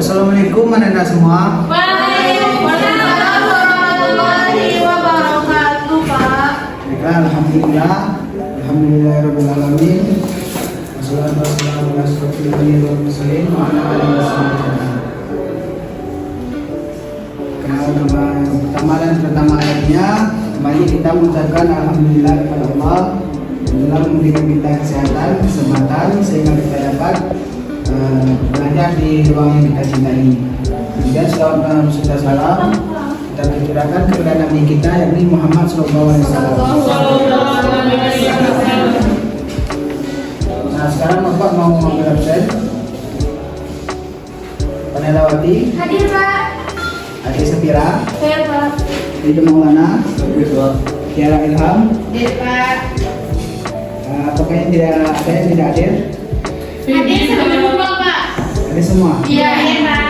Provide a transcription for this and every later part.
Assalamualaikum anda semua. Waalaikumsalam warahmatullahi wabarakatuh, Pak. Ya, alhamdulillah, alhamdulillahirabbil alamin. Wassalatu wassalamu ala asyrofil mursalin wa ala alihi wasallam. Pertama dan pertama ayatnya, kembali kita mengucapkan alhamdulillah kepada Allah telah memberikan kita kesehatan, kesempatan sehingga kita dapat belajar di ruang yang kita cintai. Kemudian selawat serta salam kita perkirakan kepada Nabi kita yakni Muhammad SAW. Nah, sekarang Bapak mau mengambil absen. Panelawati, Hadir, Pak. Adi Sapira, Saya, Pak. Ida Maulana, Tiara Ilham. Hadir, Pak. Apakah yang tidak hadir? Hadir semua, Pak. Ada semua. Iya, Pak.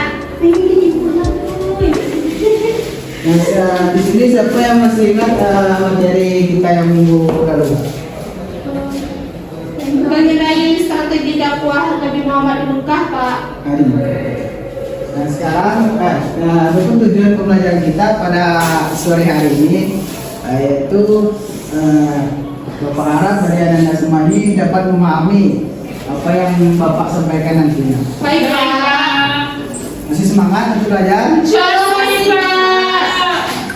Nah, di sini siapa yang masih ingat materi kita yang minggu lalu? Mengenai strategi dakwah Nabi Muhammad di Mekah, Pak. Hari. Nah, sekarang adapun tujuan pembelajaran kita pada sore hari ini yaitu Bapak harap dari anda semua ini dapat memahami apa yang Bapak sampaikan nantinya. Baik, Pak. Masih semangat untuk belajar? Shalom, Pak.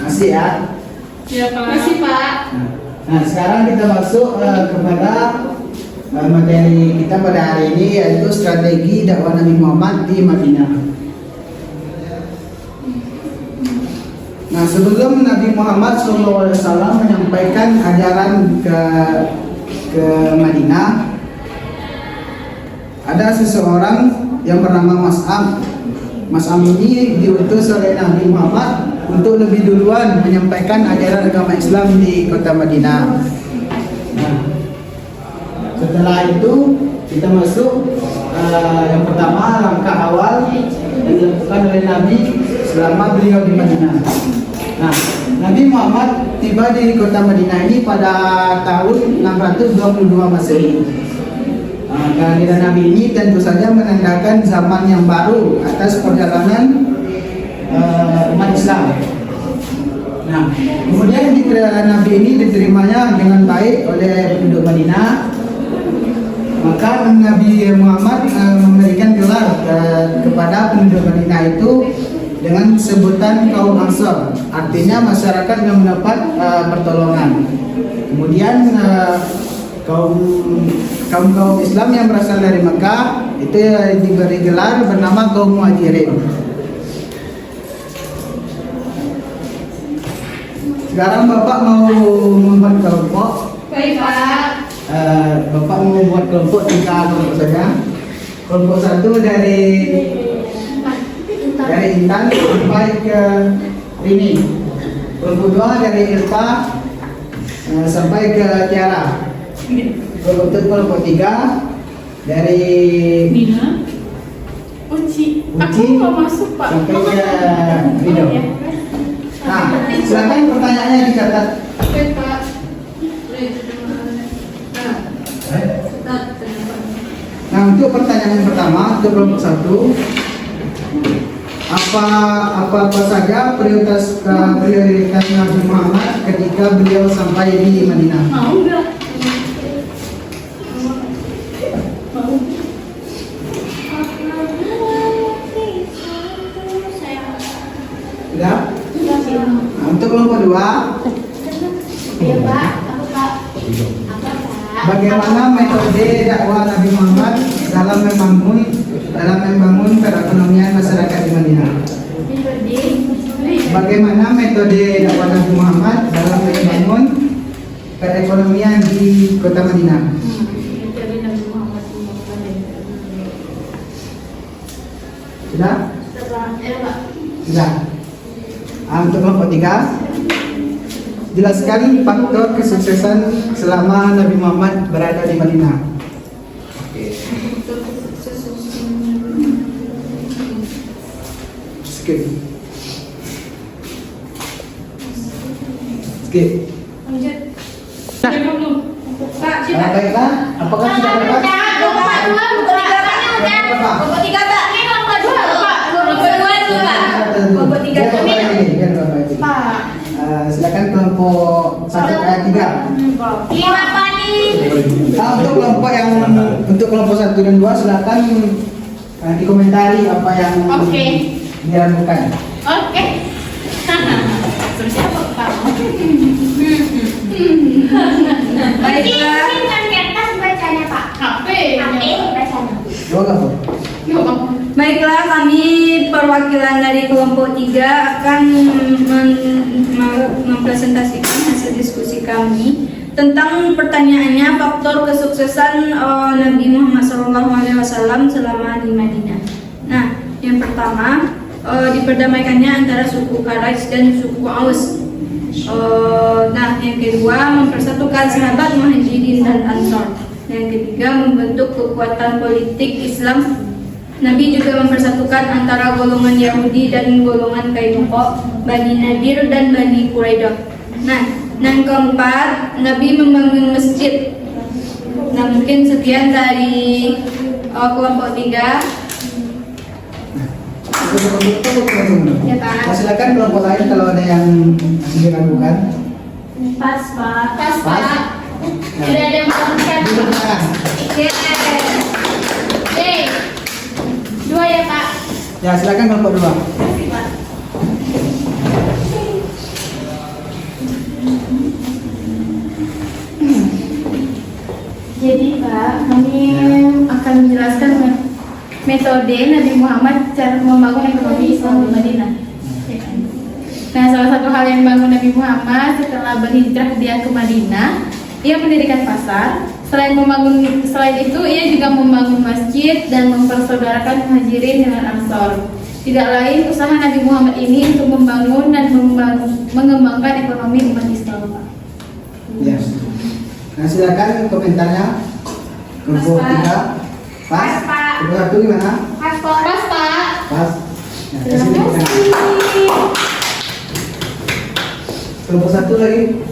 Masih ya? Masih, Pak. Nah, sekarang kita masuk kepada materi kita pada hari ini yaitu strategi dakwah Nabi Muhammad di Madinah. Nah, sebelum Nabi Muhammad SAW menyampaikan ajaran ke Madinah, ada seseorang yang bernama Mas'am. Mas'am ini diutus oleh Nabi Muhammad untuk lebih duluan menyampaikan ajaran agama Islam di kota Madinah. Nah, setelah itu kita masuk yang pertama, langkah awal yang dilakukan oleh Nabi selama beliau di Madinah. Nah, Nabi Muhammad tiba di kota Madinah ini pada tahun 622 Masehi. Kehadiran Nabi ini tentu saja menandakan zaman yang baru atas perjalanan umat Islam. Nah, kemudian Nabi ini diterimanya dengan baik oleh penduduk Madinah. Maka Nabi Muhammad memberikan gelar kepada penduduk Madinah itu dengan sebutan kaum Ansor, artinya masyarakat yang mendapat pertolongan. Kemudian kaum Islam yang berasal dari Mekah itu diberi gelar bernama kaum Muhajirin. Sekarang Bapak mau membuat kelompok. Baik, Pak. Bapak mau membuat kelompok 3 kelompok saja. Kelompok 1 dari Intan sampai ke Rini. Kelompok 2 dari Irfa sampai ke Tiara. Untuk kelompok 3 dari Nina. Uci. Aku mau masuk, Pak. sampai ke Rido. Nah, silakan pertanyaannya dicatat. Oke, Pak. Nah, untuk pertanyaan yang pertama untuk kelompok 1, apa saja prioritas Nabi Muhammad ketika beliau sampai di Madinah? Mau nggak? Mau. Tidak? Nah, untuk kelompok 2, Iya, Pak. Apa, Pak? Apa, Pak? bagaimana metode dakwah Nabi Muhammad dalam membangun perekonomian masyarakat di Madinah? Bagaimana metode dakwah Nabi Muhammad dalam membangun perekonomian di kota Madinah? Sudah? Sudah. Untuk kelompok 3, jelaskan faktor kesuksesan selama Nabi Muhammad berada di Madinah. Skip. Lanjut. Pak, silakan. Baiklah, apakah sudah dapat? Nomor 3, Pak. Ini nomor 2, Pak. Kelompok 3 Biar Bapak ini, biar Bapak ini. Pak. Silakan kelompok 1 ayat 3. Lima Pak nih. Untuk kelompok 1 dan 2 silakan dikomentari apa yang Oke. diragukan. Oke. Terus siapa Pak? Baiklah. bacanya Pak. HP. bacanya. Coba Bapak. Yuk Bang. Baiklah, kami perwakilan dari kelompok 3 akan mempresentasikan hasil diskusi kami tentang pertanyaannya faktor kesuksesan Nabi Muhammad SAW selama di Madinah. Nah, yang pertama diperdamaikannya antara suku Quraisy dan suku Aus. Nah, yang kedua mempersatukan sahabat Muhajirin dan Ansor. Yang ketiga membentuk kekuatan politik Islam. Nabi juga mempersatukan antara golongan Yahudi dan golongan Qainuqa, Bani Nadir dan Bani Quraidah. Nah, yang keempat, Nabi membangun masjid. Nah, mungkin sekian dari kelompok 3. Ya, Pak. Silakan kelompok lain kalau ada yang masih diragukan. Pas Pak. Pas Pas. Pak. Tidak ada yang melakukan. Diragukan. Dua ya Pak. Ya, silakan kelompok 2. Kasih Pak. Jadi Pak, kami akan menjelaskan metode Nabi Muhammad cara membangun ekonomi Islam di Madinah. Nah, salah satu hal yang dibangun Nabi Muhammad setelah berhijrah dia ke Madinah, ia mendirikan pasar. Selain itu, ia juga membangun masjid dan mempersaudarakan Muhajirin dengan Ansor. Tidak lain usaha Nabi Muhammad ini untuk membangun dan mengembangkan ekonomi umat Islam. Pak. Ya. Nah, silakan komentarnya. Kelompok Pas, Pak. 3. Pas. Pas, Pak. Kelompok 1 gimana? Pas Pak. Pas. Nah, Terima kasih tepuk tangan. kasih. Kelompok 1 lagi.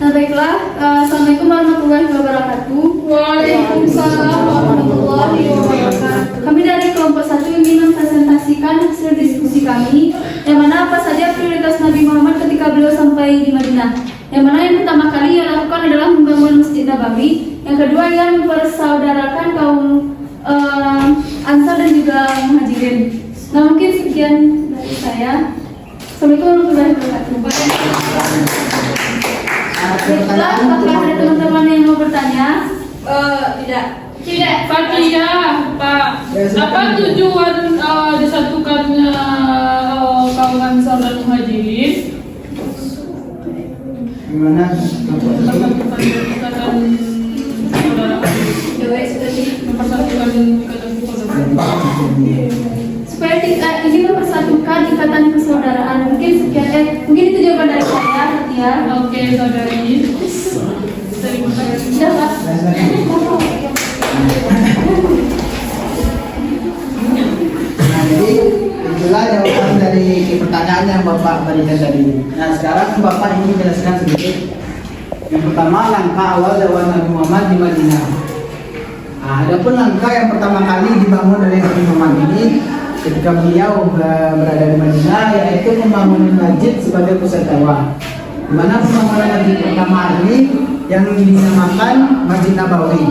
Nah, baiklah, Assalamualaikum warahmatullahi wabarakatuh. Waalaikumsalam warahmatullahi wabarakatuh. Kami dari kelompok 1 ingin mempresentasikan hasil diskusi kami, yang mana apa saja prioritas Nabi Muhammad ketika beliau sampai di Madinah. Yang mana yang pertama kali ia lakukan adalah membangun Masjid Nabawi. Yang kedua, ia mempersaudarakan kaum Ansar dan juga Muhajirin. Nah, mungkin sekian dari saya. Assalamualaikum warahmatullahi wabarakatuh. Baiklah, apakah ada teman-teman yang mau bertanya? Tidak. Tidak. Fatia, Pak. Apa tujuan disatukannya kaum Ansar dan Muhajirin? Gimana? Kelompok 1. Mempersatukan saudara, mempersatukan ikatan saudara. Supaya ini mempersatukan ikatan persaudaraan. Mungkin itu jawaban dari saya, Fatia. Oke, saudari. Terima kasih. Sudah, Pak. Nah, silakan. Nah, jadi itulah jawaban dari pertanyaan yang Bapak berikan tadi. Nah, sekarang Bapak ingin menjelaskan sedikit. Yang pertama, langkah awal dakwah Nabi Muhammad di Madinah. Nah, adapun langkah yang pertama kali dibangun oleh Nabi Muhammad ini ketika beliau berada di Madinah, yaitu membangun masjid sebagai pusat dakwah. Di mana pembangunan masjid pertama ini yang dinamakan Masjid Nabawi.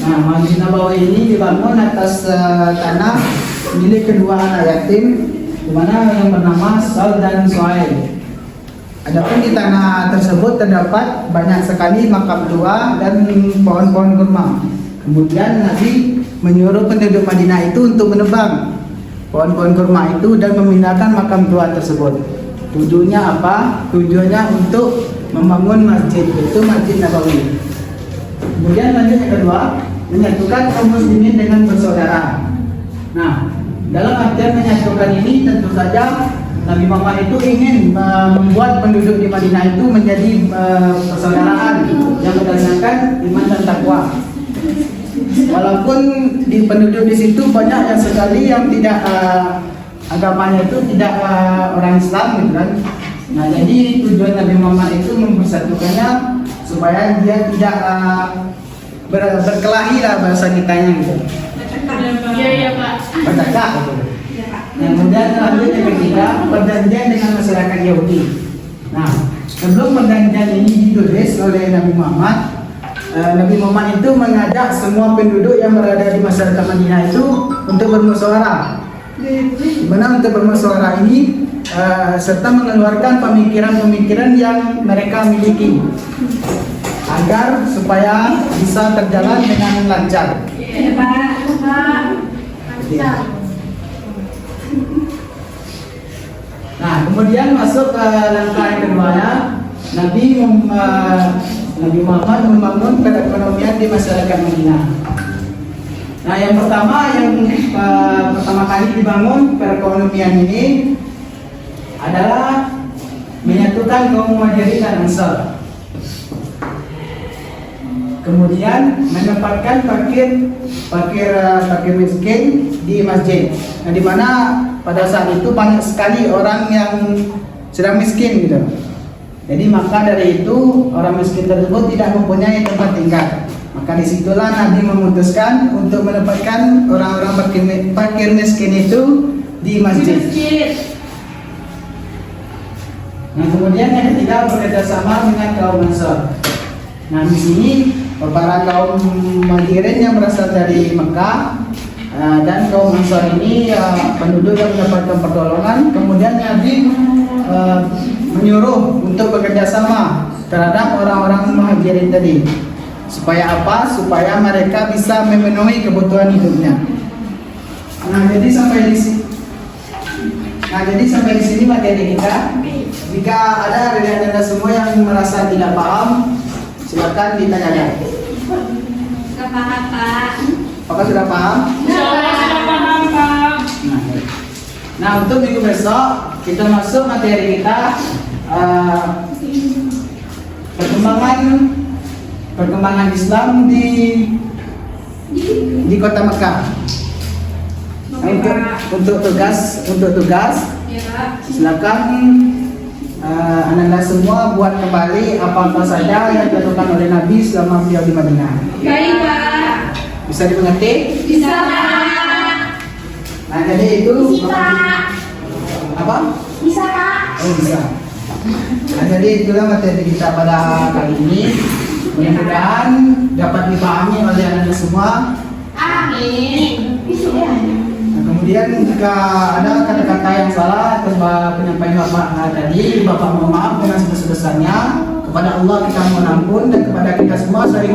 Nah, Masjid Nabawi ini dibangun atas tanah milik kedua anak yatim, di mana yang bernama Sal dan Suhail. Adapun di tanah tersebut terdapat banyak sekali makam tua dan pohon-pohon kurma. Kemudian Nabi menyuruh penduduk Madinah itu untuk menebang pohon-pohon kurma itu dan memindahkan makam tua tersebut. Tujuannya apa? Tujuannya untuk membangun masjid, yaitu Masjid Nabawi. Kemudian lanjut yang kedua, menyatukan kaum muslimin dengan bersaudara. Nah, dalam artian menyatukan ini tentu saja Nabi Muhammad itu ingin membuat penduduk di Madinah itu menjadi persaudaraan yang berdasarkan iman dan takwa. Walaupun di penduduk di situ banyak yang sekali yang tidak agamanya itu tidak orang Islam gitu kan. Nah jadi tujuan Nabi Muhammad itu mempersatukannya supaya dia tidak berkelahi lah bahasa kitanya gitu. Iya iya Pak. Bercakap gitu. Yang kemudian lanjut yang ketiga, perjanjian dengan masyarakat Yahudi. Nah, sebelum perjanjian ini ditulis oleh Nabi Muhammad, Nabi Muhammad itu mengajak semua penduduk yang berada di masyarakat Madinah itu untuk bermusyawarah. Di mana untuk bermusyawarah ini serta mengeluarkan pemikiran-pemikiran yang mereka miliki agar supaya bisa terjalan dengan lancar. Iya Pak. Nah, kemudian masuk ke langkah yang kedua ya. Nabi Muhammad membangun perekonomian di masyarakat Madinah. Nah, yang pertama kali dibangun perekonomian ini adalah menyatukan kaum Muhajirin dan Ansar. Kemudian menempatkan fakir miskin di masjid. Nah, di mana pada saat itu banyak sekali orang yang sedang miskin gitu. Jadi maka dari itu orang miskin tersebut tidak mempunyai tempat tinggal. Maka disitulah Nabi memutuskan untuk menempatkan orang-orang fakir miskin itu di masjid. Nah, kemudian yang ketiga bekerjasama dengan kaum Ansar. Nah, di sini para kaum Muhajirin yang berasal dari Mekah dan kaum Ansar ini penduduk yang mendapatkan pertolongan. Kemudian Nabi menyuruh untuk bekerjasama terhadap orang-orang Muhajirin tadi. Supaya apa? Supaya mereka bisa memenuhi kebutuhan hidupnya. Nah, jadi sampai di sini materi kita. Jika ada dari Anda semua yang merasa tidak paham, silakan ditanyakan. Gak paham Pak. Apakah sudah paham? Sudah paham Pak. Nah, untuk minggu besok kita masuk materi kita perkembangan Islam di kota Mekah. Untuk tugas Ya Pak. silakan Anda semua buat kembali apa saja yang dilakukan oleh Nabi selama beliau di Madinah. Baik Pak. Bisa dimengerti? Bisa Pak. Nah, jadi itu apa? Bisa Pak. Oh, bisa. Nah, jadi itulah materi kita pada kali ini. Mudah-mudahan dapat dipahami oleh Anda semua. Amin. Nah, kemudian jika ada kata-kata yang salah atau penyampaian Bapak tadi, Bapak mohon maaf dengan sebesar-besarnya. Kepada Allah kita mohon ampun dan kepada kita semua saling